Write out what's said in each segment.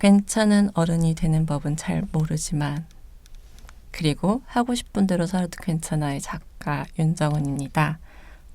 괜찮은 어른이 되는 법은 잘 모르지만 그리고 하고 싶은 대로 살아도 괜찮아의 작가 윤정은입니다.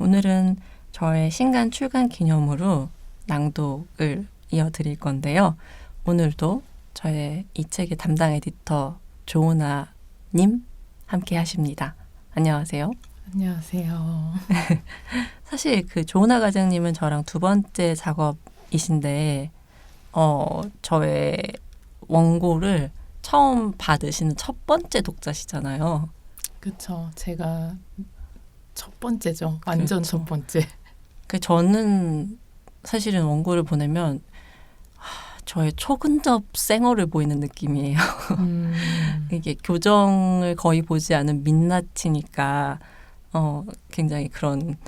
오늘은 저의 신간 출간 기념으로 낭독을 이어드릴 건데요. 오늘도 저의 이 책의 담당 에디터 조은아님 함께 하십니다. 안녕하세요. 안녕하세요. 사실 그 조은아 과장님은 저랑 두 번째 작업이신데 저의 원고를 처음 받으시는 첫 번째 독자시잖아요. 그렇죠. 제가 첫 번째죠. 완전 그렇죠. 첫 번째. 저는 사실은 원고를 보내면 저의 초근접 쌩얼을 보이는 느낌이에요. 이게 교정을 거의 보지 않은 민낯이니까 굉장히 그런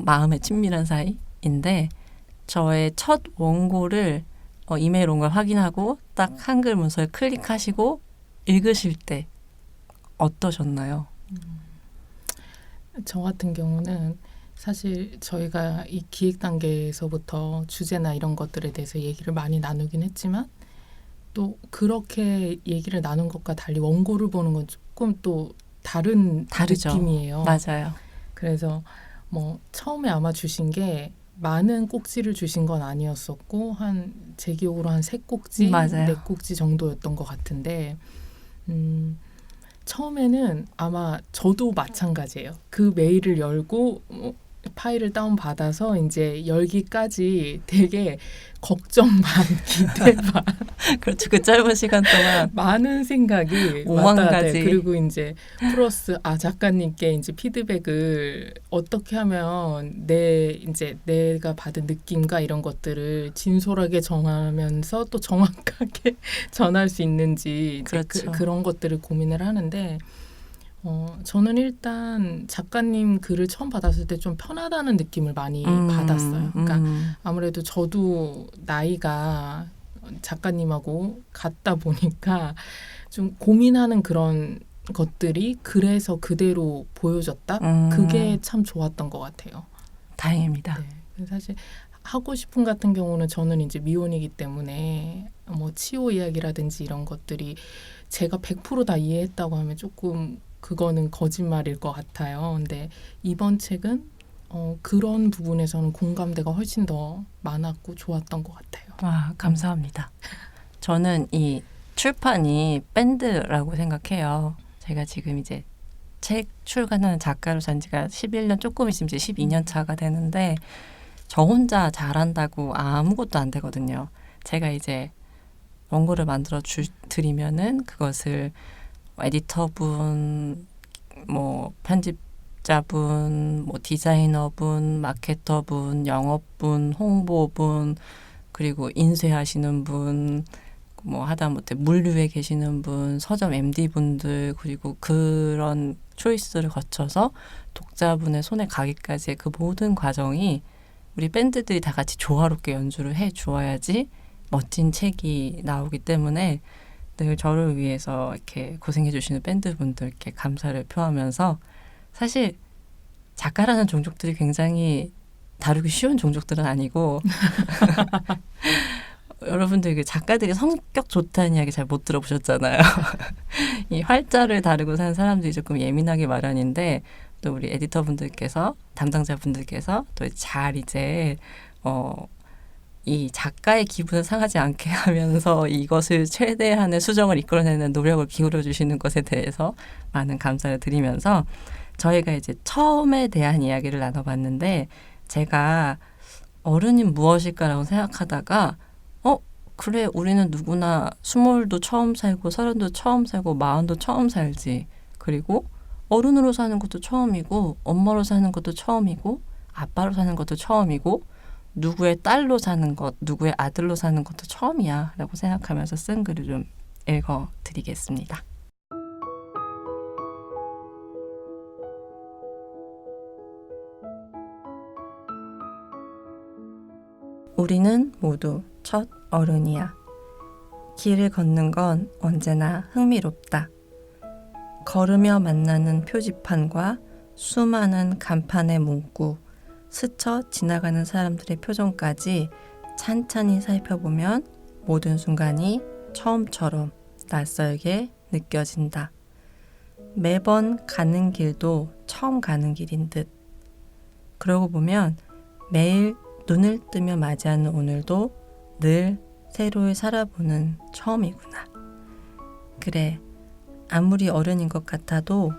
마음의 친밀한 사이인데 저의 첫 원고를 이메일 온 걸 확인하고 딱 한글 문서에 클릭하시고 읽으실 때 어떠셨나요? 저 같은 경우는 사실 저희가 이 기획 단계에서부터 주제나 이런 것들에 대해서 얘기를 많이 나누긴 했지만 또 그렇게 얘기를 나눈 것과 달리 원고를 보는 건 조금 또 다르죠. 느낌이에요. 맞아요. 그래서 뭐 처음에 아마 주신 게 많은 꼭지를 주신 건 아니었었고 제 기억으로 한 3꼭지, 맞아요. 4꼭지 정도였던 것 같은데 처음에는 아마 저도 마찬가지예요. 그 메일을 열고 파일을 다운받아서 이제 열기까지 되게 걱정 반, 기대 반. 그렇죠. 그 짧은 시간 동안 많은 생각이 5만 왔다 갔다 가지. 해요. 그리고 이제 플러스 작가님께 이제 피드백을 어떻게 하면 내가 받은 느낌과 이런 것들을 진솔하게 전하면서 또 정확하게 전할 수 있는지 그렇죠. 그런 것들을 고민을 하는데 저는 일단 작가님 글을 처음 받았을 때 좀 편하다는 느낌을 많이 받았어요. 그러니까 아무래도 저도 나이가 작가님하고 같다 보니까 좀 고민하는 그런 것들이 글에서 그대로 보여졌다? 그게 참 좋았던 것 같아요. 다행입니다. 네. 사실 하고 싶은 같은 경우는 저는 이제 미혼이기 때문에 뭐 치호 이야기라든지 이런 것들이 제가 100% 다 이해했다고 하면 조금 그거는 거짓말일 것 같아요. 근데 이번 책은 그런 부분에서는 공감대가 훨씬 더 많았고 좋았던 것 같아요. 와, 감사합니다. 저는 이 출판이 밴드라고 생각해요. 제가 지금 이제 책 출간하는 작가로 산 지가 11년 조금 있으면 이제 12년 차가 되는데 저 혼자 잘한다고 아무것도 안 되거든요. 제가 이제 원고를 만들어 드리면은 그것을 에디터분, 뭐 편집자분, 뭐 디자이너분, 마케터분, 영업분, 홍보분, 그리고 인쇄하시는 분, 뭐 하다못해 물류에 계시는 분, 서점 MD분들, 그리고 그런 초이스를 거쳐서 독자분의 손에 가기까지의 그 모든 과정이 우리 밴드들이 다 같이 조화롭게 연주를 해 주어야지 멋진 책이 나오기 때문에 늘 저를 위해서 이렇게 고생해 주시는 밴드분들께 감사를 표하면서 사실 작가라는 종족들이 굉장히 다루기 쉬운 종족들은 아니고 여러분들 작가들이 성격 좋다는 이야기 잘 못 들어보셨잖아요. 이 활자를 다루고 사는 사람들이 조금 예민하게 마련인데 또 우리 에디터분들께서 담당자분들께서 또 잘 이제 이 작가의 기분을 상하지 않게 하면서 이것을 최대한의 수정을 이끌어내는 노력을 기울여 주시는 것에 대해서 많은 감사를 드리면서 저희가 이제 처음에 대한 이야기를 나눠봤는데 제가 어른이 무엇일까라고 생각하다가 그래 우리는 누구나 20도 처음 살고 30도 처음 살고 40도 처음 살지. 그리고 어른으로 사는 것도 처음이고 엄마로 사는 것도 처음이고 아빠로 사는 것도 처음이고 누구의 딸로 사는 것, 누구의 아들로 사는 것도 처음이야 라고 생각하면서 쓴 글을 좀 읽어드리겠습니다. 우리는 모두 첫 어른이야. 길을 걷는 건 언제나 흥미롭다. 걸으며 만나는 표지판과 수많은 간판의 문구, 스쳐 지나가는 사람들의 표정까지 찬찬히 살펴보면 모든 순간이 처음처럼 낯설게 느껴진다. 매번 가는 길도 처음 가는 길인 듯. 그러고 보면 매일 눈을 뜨며 맞이하는 오늘도 늘 새로이 살아보는 처음이구나. 그래, 아무리 어른인 것 같아도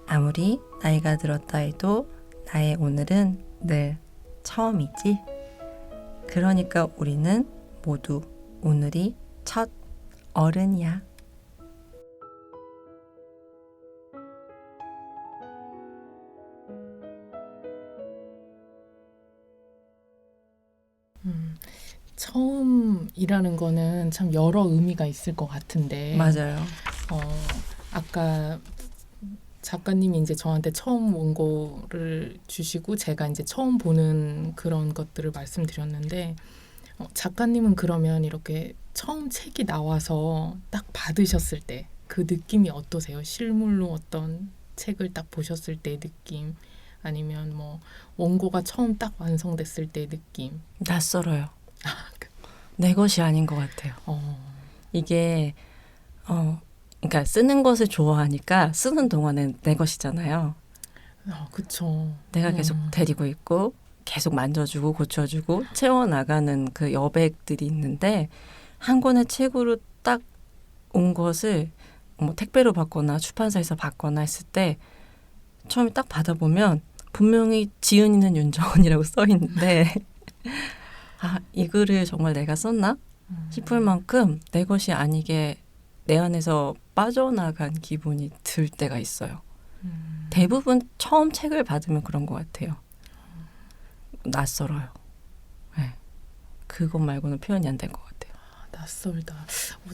아무리 나이가 들었다 해도 나의 오늘은 늘 처음이지. 그러니까 우리는 모두 오늘이 첫 어른이야. 처음이라는 거는 참 여러 의미가 있을 것 같은데 맞아요. 아까 작가님이 이제 저한테 처음 원고를 주시고 제가 이제 처음 보는 그런 것들을 말씀드렸는데 작가님은 그러면 이렇게 처음 책이 나와서 딱 받으셨을 때 그 느낌이 어떠세요? 실물로 어떤 책을 딱 보셨을 때의 느낌 아니면 뭐 원고가 처음 딱 완성됐을 때의 느낌 낯설어요. 내 것이 아닌 것 같아요. 이게 그러니까 쓰는 것을 좋아하니까 쓰는 동안은 내 것이잖아요. 그쵸. 내가 계속 데리고 있고 계속 만져주고 고쳐주고 채워나가는 그 여백들이 있는데 한 권의 책으로 딱 온 것을 뭐 택배로 받거나 출판사에서 받거나 했을 때 처음에 딱 받아보면 분명히 지은이는 윤정원이라고 써 있는데 이 글을 정말 내가 썼나 싶을 만큼 내 것이 아니게 내 안에서 빠져나간 기분이 들 때가 있어요. 대부분 처음 책을 받으면 그런 것 같아요. 낯설어요. 네. 그것 말고는 표현이 안 된 것 같아요. 낯설다.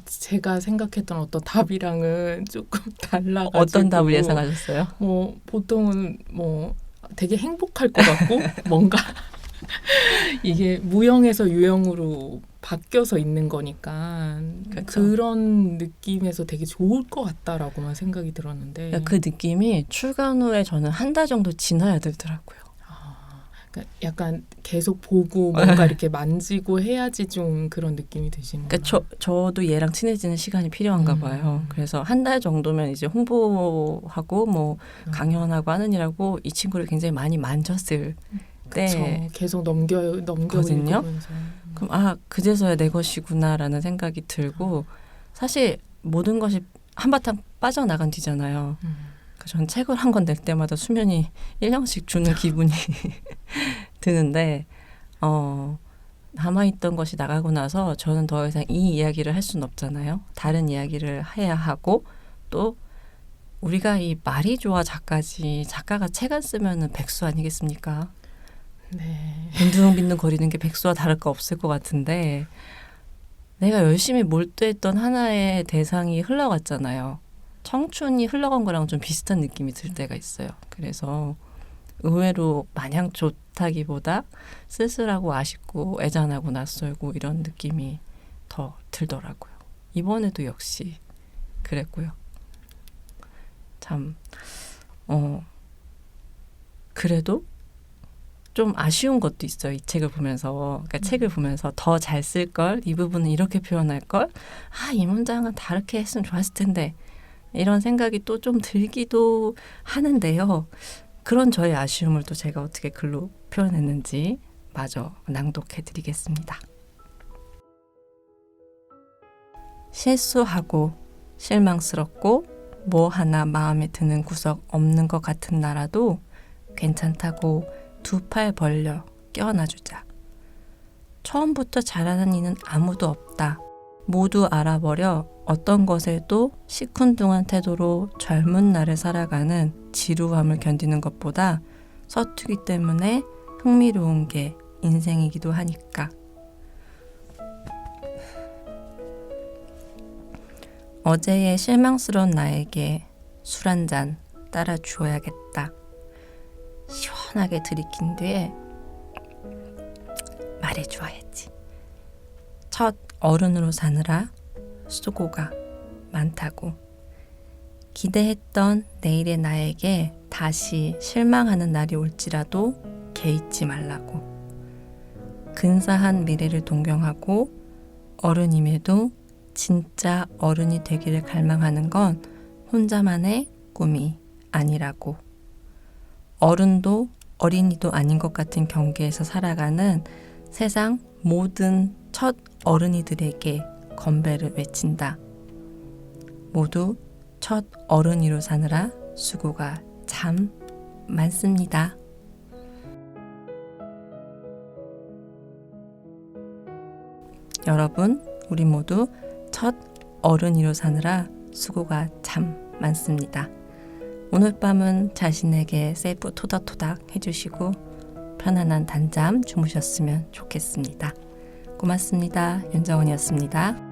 제가 생각했던 어떤 답이랑은 조금 달라가지고 어떤 답을 예상하셨어요? 뭐 보통은 뭐 되게 행복할 것 같고 뭔가 이게 무형에서 유형으로 바뀌어서 있는 거니까 그렇죠. 그런 느낌에서 되게 좋을 것 같다라고만 생각이 들었는데 그 느낌이 출간 후에 저는 한 달 정도 지나야 되더라고요. 그러니까 약간 계속 보고 뭔가 이렇게 만지고 해야지 좀 그런 느낌이 드시는구나. 그러니까 저도 얘랑 친해지는 시간이 필요한가 봐요. 그래서 한 달 정도면 이제 홍보하고 뭐 강연하고 하느니라고 이 친구를 굉장히 많이 만졌을 때 계속 넘겨거든요. 그럼 그제서야 내 것이구나라는 생각이 들고 사실 모든 것이 한바탕 빠져나간 뒤잖아요. 전 책을 한 권 낼 때마다 수면이 1년씩 주는 기분이 드는데 남아있던 것이 나가고 나서 저는 더 이상 이 이야기를 할 수는 없잖아요. 다른 이야기를 해야 하고 또 우리가 이 말이 좋아 작가지 작가가 책 안 쓰면은 백수 아니겠습니까? 네. 빈둥빈둥 거리는 게 백수와 다를 거 없을 것 같은데 내가 열심히 몰두했던 하나의 대상이 흘러갔잖아요. 청춘이 흘러간 거랑 좀 비슷한 느낌이 들 때가 있어요. 그래서 의외로 마냥 좋다기보다 쓸쓸하고 아쉽고 애잔하고 낯설고 이런 느낌이 더 들더라고요. 이번에도 역시 그랬고요. 참 그래도 좀 아쉬운 것도 있어요. 이 책을 보면서. 그러니까 책을 보면서 더 잘 쓸 걸, 이 부분은 이렇게 표현할 걸, 이 문장은 다르게 했으면 좋았을 텐데 이런 생각이 또 좀 들기도 하는데요. 그런 저의 아쉬움을 또 제가 어떻게 글로 표현했는지 마저 낭독해드리겠습니다. 실수하고 실망스럽고 뭐 하나 마음에 드는 구석 없는 것 같은 나라도 괜찮다고 두 팔 벌려 껴안아주자. 처음부터 잘하는 이는 아무도 없다. 모두 알아버려 어떤 것에도 시큰둥한 태도로 젊은 날을 살아가는 지루함을 견디는 것보다 서투기 때문에 흥미로운 게 인생이기도 하니까. 어제의 실망스러운 나에게 술 한 잔 따라 주어야겠다. 시원하게 들이킨 뒤에 말해주어야지. 첫 어른으로 사느라 수고가 많다고. 기대했던 내일의 나에게 다시 실망하는 날이 올지라도 개의치 말라고. 근사한 미래를 동경하고 어른임에도 진짜 어른이 되기를 갈망하는 건 혼자만의 꿈이 아니라고. 어른도 어린이도 아닌 것 같은 경계에서 살아가는 세상 모든 첫 어른이들에게 건배를 외친다. 모두 첫 어른이로 사느라 수고가 참 많습니다. 여러분, 우리 모두 첫 어른이로 사느라 수고가 참 많습니다. 오늘 밤은 자신에게 셀프 토닥토닥 해주시고 편안한 단잠 주무셨으면 좋겠습니다. 고맙습니다. 윤정은이었습니다.